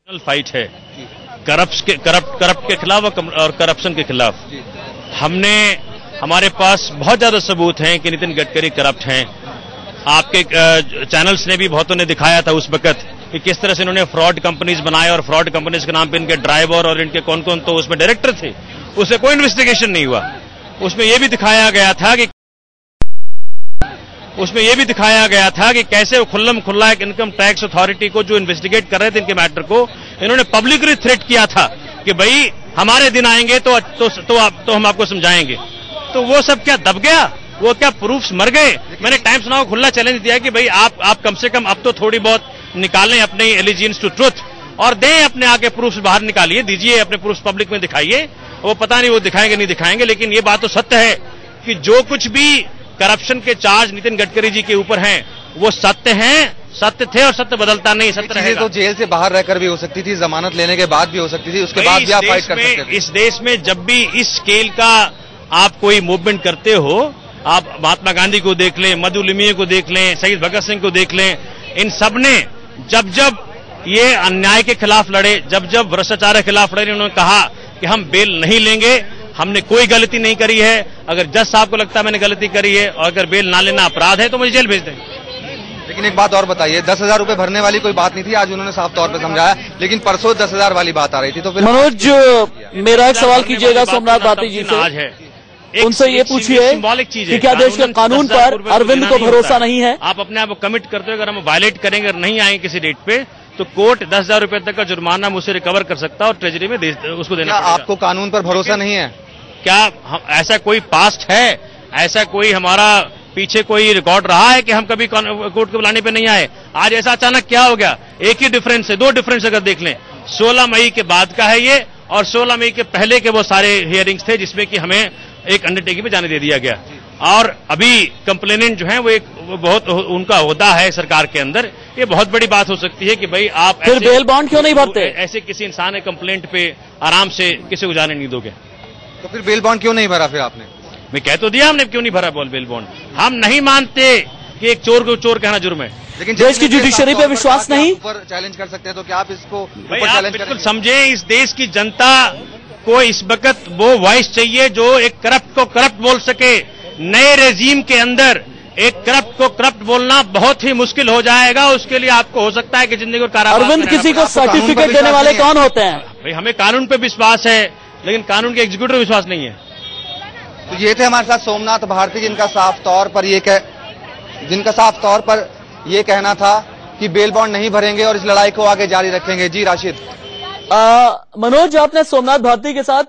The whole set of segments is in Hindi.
फाइट है करप्ट के खिलाफ और करप्शन के खिलाफ। हमारे पास बहुत ज्यादा सबूत हैं कि नितिन गडकरी करप्ट हैं। आपके चैनल्स ने भी बहुतों ने दिखाया था उस वक्त कि किस तरह से इन्होंने फ्रॉड कंपनीज बनाए और फ्रॉड कंपनीज के नाम पे इनके ड्राइवर और इनके कौन कौन तो उसमें डायरेक्टर थे, उससे कोई इन्वेस्टिगेशन नहीं हुआ। उसमें यह भी दिखाया गया था कि कैसे खुल्लम खुल्ला एक इनकम टैक्स अथॉरिटी को जो इन्वेस्टिगेट कर रहे थे इनके मैटर को, इन्होंने पब्लिकली थ्रेट किया था कि भाई हमारे दिन आएंगे तो हम आपको समझाएंगे। तो वो सब क्या दब गया? वो क्या प्रूफ्स मर गए? मैंने टाइम्स नाउ को खुला चैलेंज दिया कि भाई आप कम से कम अब तो थोड़ी बहुत निकालें अपने एलिजियंस टू ट्रुथ और दें अपने आगे प्रूफ्स बाहर निकालिए, दीजिए अपने प्रूफ्स पब्लिक में दिखाइए। वो पता नहीं वो दिखाएंगे नहीं दिखाएंगे, लेकिन ये बात तो सत्य है कि जो कुछ भी करप्शन के चार्ज नितिन गडकरी जी के ऊपर हैं वो सत्य थे और सत्य बदलता नहीं, सत्य रहेगा। तो जेल से बाहर रहकर भी हो सकती थी, जमानत लेने के बाद भी हो सकती थी, उसके बाद भी आप फाइट कर सकते थे। इस देश में जब भी इस स्केल का आप कोई मूवमेंट करते हो, आप महात्मा गांधी को देख लें, मधु लिमिये को देख लें, शहीद भगत सिंह को देख लें, इन सब ने जब ये अन्याय के खिलाफ लड़े, जब भ्रष्टाचार के खिलाफ लड़े, उन्होंने कहा कि हम बेल नहीं लेंगे, हमने कोई गलती नहीं करी है। अगर जज साहब को लगता है मैंने गलती करी है और अगर बेल ना लेना अपराध है तो मुझे जेल भेज दें। लेकिन एक बात और बताइए, 10,000 रुपए भरने वाली कोई बात नहीं थी, आज उन्होंने साफ तौर पे समझाया, लेकिन परसों 10,000 वाली बात आ रही थी। तो फिर मनोज, मेरा एक सवाल कीजिएगा सोमनाथ भारती जी से, उनसे ये पूछिए कि क्या देश के कानून पर अरविंद को भरोसा नहीं है? आप अपने आप को कमिट करते हो, अगर हम वायलेट करेंगे और नहीं आएंगे किसी डेट पे तो कोर्ट 10,000 रुपए तक का जुर्माना मुझसे रिकवर कर सकता है और ट्रेजरी में उसको देना पड़ेगा। आपको कानून पर भरोसा नहीं है? क्या ऐसा कोई पास्ट है, ऐसा कोई हमारा पीछे कोई रिकॉर्ड रहा है कि हम कभी कोर्ट को बुलाने पे नहीं आए? आज ऐसा अचानक क्या हो गया? एक ही डिफरेंस है, 2 डिफरेंस अगर देख लें, 16 मई के बाद का है ये और 16 मई के पहले के वो सारे हियरिंग्स थे जिसमें कि हमें एक अंडरटेकिंग में जाने दे दिया गया। और अभी कंप्लेनेंट जो है वो एक बहुत उनका होदा है सरकार के अंदर, ये बहुत बड़ी बात हो सकती है कि भाई आप फिर बेल बॉन्ड क्यों नहीं भरते? ऐसे किसी इंसान के कंप्लेंट पे आराम से किसी को जाने नहीं दोगे। तो फिर बेल बॉन्ड क्यों नहीं भरा? फिर आपने मैं कह तो दिया हमने क्यों नहीं भरा बेल बॉन्ड। हम नहीं मानते कि एक चोर को चोर कहना जुर्म है। लेकिन देश की जुडिशरी पे विश्वास नहीं, ऊपर चैलेंज कर सकते हैं, तो क्या आप इसको बिल्कुल समझे? इस देश की जनता को इस वक्त वो वॉइस चाहिए जो एक करप्ट को करप्ट बोल सके। नए रेजीम के अंदर एक करप्ट को करप्ट बोलना बहुत ही मुश्किल हो जाएगा। उसके लिए आपको हो सकता है कि जिंदगी को कारावास। अरविंद, किसी को सर्टिफिकेट देने वाले कौन होते हैं? भाई हमें कानून पे विश्वास है, लेकिन कानून के एग्जीक्यूटिव विश्वास नहीं है। तो ये थे हमारे साथ सोमनाथ भारती, जिनका साफ तौर पर ये कहना था कि बेल बॉन्ड नहीं भरेंगे और इस लड़ाई को आगे जारी रखेंगे। जी राशिद। मनोज, आपने सोमनाथ भारती के साथ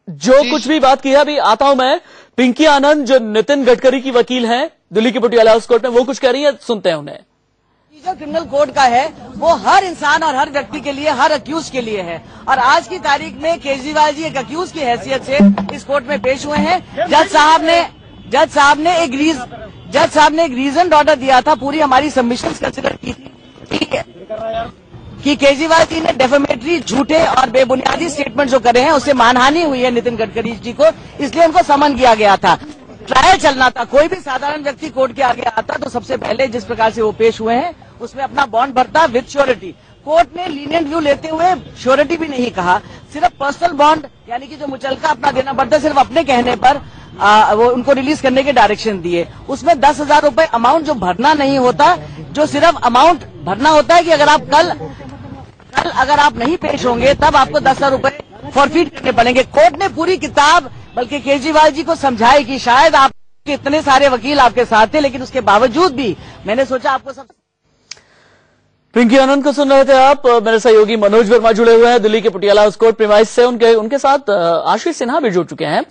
जो कुछ भी बात की है, अभी आता हूं मैं पिंकी आनंद जो नितिन गडकरी की वकील हैं दिल्ली के पटियाला हाउस कोर्ट में, वो कुछ कह रही है, सुनते हैं उन्हें। जो क्रिमिनल कोड का है वो हर इंसान और हर व्यक्ति के लिए, हर अक्यूज के लिए है। और आज की तारीख में केजरीवाल जी एक अक्यूज की हैसियत से इस कोर्ट में पेश हुए हैं। जज साहब ने एक रीजन ऑर्डर दिया था, पूरी हमारी सबमिशंस कंसिडर की थी कि केजरीवाल जी ने डेफेमेटरी, झूठे और बेबुनियादी स्टेटमेंट जो करे हैं उससे मानहानि हुई है नितिन गडकरी जी को, इसलिए उनको समन किया गया था। ट्रायल चलना था, कोई भी साधारण व्यक्ति कोर्ट के आगे आता तो सबसे पहले जिस प्रकार से वो पेश हुए हैं उसमें अपना बॉन्ड भरता विद श्योरिटी। कोर्ट ने लीनियंट व्यू लेते हुए श्योरिटी भी नहीं कहा, सिर्फ पर्सनल बॉन्ड यानी कि जो मुचलका अपना देना पड़ता है, सिर्फ अपने कहने पर वो उनको रिलीज करने के डायरेक्शन दिए। उसमें 10,000 रुपए अमाउंट जो भरना नहीं होता, जो सिर्फ अमाउंट भरना होता है कि अगर आप कल अगर आप नहीं पेश होंगे तब आपको 10,000 रुपए फॉरफिट करने पड़ेंगे। कोर्ट ने पूरी किताब बल्कि केजरीवाल जी को समझाई कि शायद आपके इतने सारे वकील आपके साथ थे, लेकिन उसके बावजूद भी मैंने सोचा आपको सब। पिंकी आनंद को सुन रहे थे आप। मेरे सहयोगी मनोज वर्मा जुड़े हुए हैं दिल्ली के पटियाला हाउस कोर्ट प्रीमाइस से, उनके साथ आशीष सिन्हा भी जुड़ चुके हैं।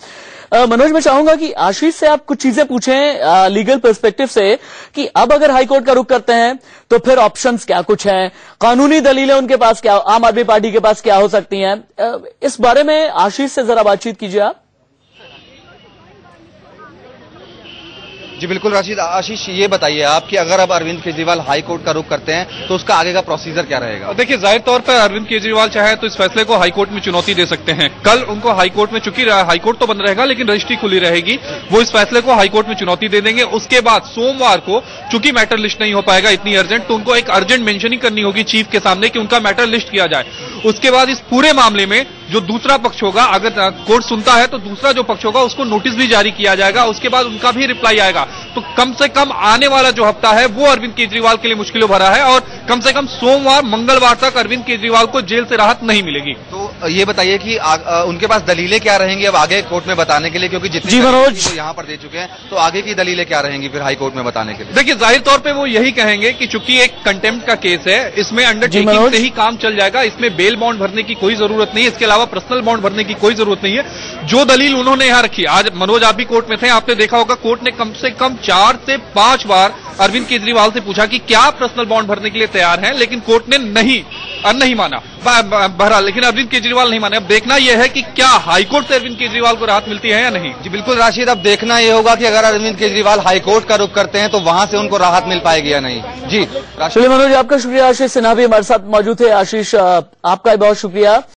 मनोज, मैं चाहूंगा कि आशीष से आप कुछ चीजें पूछें लीगल पर्सपेक्टिव से कि अब अगर हाईकोर्ट का रुख करते हैं तो फिर ऑप्शंस क्या कुछ हैं, कानूनी दलीलें उनके पास क्या, आम आदमी पार्टी के पास क्या हो सकती हैं, इस बारे में आशीष से जरा बातचीत कीजिए आप। जी बिल्कुल राशिद। आशीष, ये बताइए आप कि अगर अब अरविंद केजरीवाल हाई कोर्ट का रुख करते हैं तो उसका आगे का प्रोसीजर क्या रहेगा? देखिए, जाहिर तौर पर अरविंद केजरीवाल चाहे तो इस फैसले को हाईकोर्ट में चुनौती दे सकते हैं। कल उनको हाईकोर्ट में, चूंकि हाईकोर्ट तो बंद रहेगा लेकिन रजिस्ट्री खुली रहेगी, वो इस फैसले को हाईकोर्ट में चुनौती दे देंगे। उसके बाद सोमवार को चूंकि मैटर लिस्ट नहीं हो पाएगा इतनी अर्जेंट, तो उनको एक अर्जेंट मेंशनिंग करनी होगी चीफ के सामने कि उनका मैटर लिस्ट किया जाए। उसके बाद इस पूरे मामले में जो दूसरा पक्ष होगा, अगर कोर्ट सुनता है तो दूसरा जो पक्ष होगा उसको नोटिस भी जारी किया जाएगा, उसके बाद उनका भी रिप्लाई आएगा। तो कम से कम आने वाला जो हफ्ता है वो अरविंद केजरीवाल के लिए मुश्किलों भरा है और कम से कम सोमवार मंगलवार तक अरविंद केजरीवाल को जेल से राहत नहीं मिलेगी। तो ये बताइए कि उनके पास दलीलें क्या रहेंगी अब आगे कोर्ट में बताने के लिए, क्योंकि जितनी मनोज वो यहाँ पर दे चुके हैं, तो आगे की दलीलें क्या रहेंगी फिर हाई कोर्ट में बताने के लिए? देखिए, जाहिर तौर पे वो यही कहेंगे कि चूंकि एक कंटेम्प्ट का केस है, इसमें अंडरटेकिंग से ही काम चल जाएगा, इसमें बेल बॉन्ड भरने की कोई जरूरत नहीं है, इसके अलावा पर्सनल बॉन्ड भरने की कोई जरूरत नहीं है। जो दलील उन्होंने यहाँ रखी, आज मनोज आप भी कोर्ट में थे, आपने देखा होगा कोर्ट ने कम से कम 4 से 5 बार अरविंद केजरीवाल से पूछा कि क्या पर्सनल बॉन्ड भरने के लिए तैयार हैं, लेकिन कोर्ट ने नहीं माना भरा, लेकिन अरविंद केजरीवाल नहीं माने। अब देखना यह है कि क्या हाईकोर्ट से अरविंद केजरीवाल को राहत मिलती है या नहीं। जी बिल्कुल राशिद, अब देखना यह होगा कि अगर अरविंद केजरीवाल हाईकोर्ट का रुख करते हैं तो वहां से उनको राहत मिल पाएगी या नहीं। जी चलिए मनोज, आपका शुक्रिया। आशीष सिन्हा भी हमारे साथ मौजूद थे। आशीष, आपका बहुत शुक्रिया।